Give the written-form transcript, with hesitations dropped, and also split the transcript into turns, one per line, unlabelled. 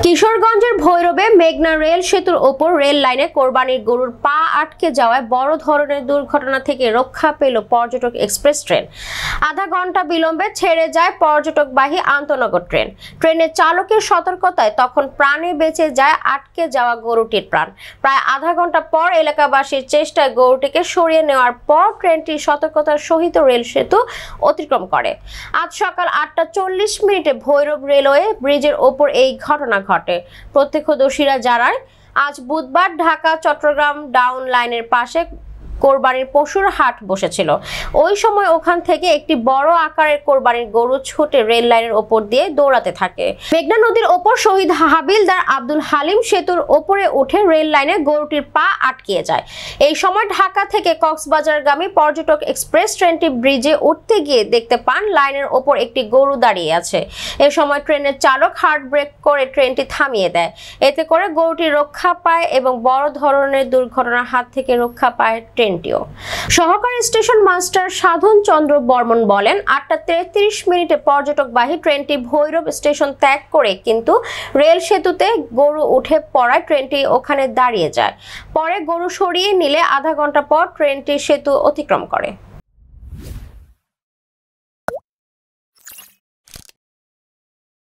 কিশোরগঞ্জের ভৈরবে মেঘনা রেল সেতুর ওপর রেল লাইনে কোরবানির গরুর পা আটকে যাওয়ায় বড় ধরনের দুর্ঘটনা থেকে রক্ষা পেল পর্যটক এক্সপ্রেস ট্রেন। আধা ঘন্টা বিলম্বে ছেড়ে যায় পর্যটকবাহী আন্তনগর ট্রেন। ট্রেনের চালকের সতর্কতায় তখন প্রাণে বেঁচে যায় আটকে যাওয়া গরুটির প্রাণ। প্রায় আধা ঘন্টা পর এলাকাবাসীর চেষ্টায় গরুটিকে সরিয়ে নেওয়ার পর ট্রেনটি সতর্কতার সহিত রেল সেতু অতিক্রম করে। আজ সকাল 8টা 40 মিনিটে ভৈরব রেলওয়ে ব্রিজের ওপর এই ঘটনা ঘটে। প্রত্যক্ষদর্শীরা জানায়, আজ বুধবার ঢাকা চট্টগ্রাম ডাউন লাইনের পাশে কোরবানির পশুর হাট বসেছিল। ওই সময় ওখান থেকে একটি বড় আকারের কোরবানির গরু ছুটে রেল লাইনের ওপর দিয়ে দৌড়াতে থাকে। মেঘনা নদীর ওপর শহীদ হাবিলদার আব্দুল হালিম সেতুর ওপরে উঠে রেল লাইনে গরুটির পা আটকে যায়। এই সময় ঢাকা থেকে কক্সবাজারগামী পর্যটক এক্সপ্রেস ট্রেনটি ব্রিজে উঠতে গিয়ে দেখতে পান লাইনের ওপর একটি গরু দাঁড়িয়ে আছে। এ সময় ট্রেনের চালক হার্ড ব্রেক করে ট্রেনটি থামিয়ে দেয়। এতে করে গরুটি রক্ষা পায় এবং বড় ধরনের দুর্ঘটনার হাত থেকে রক্ষা পায় ট্রেনটিও। সহকারী স্টেশন মাস্টার সাধন চন্দ্র বর্মন বলেন, 8টা 33 মিনিটে পর্যটকবাহী ট্রেনটি ভৈরব স্টেশন ত্যাগ করে কিন্তু রেল সেতুতে গরু উঠে পড়ায় ট্রেনটি ওখানে দাঁড়িয়ে যায়। পরে গরু সরিয়ে নিলে আধা ঘন্টা পর ট্রেনটি সেতু অতিক্রম করে।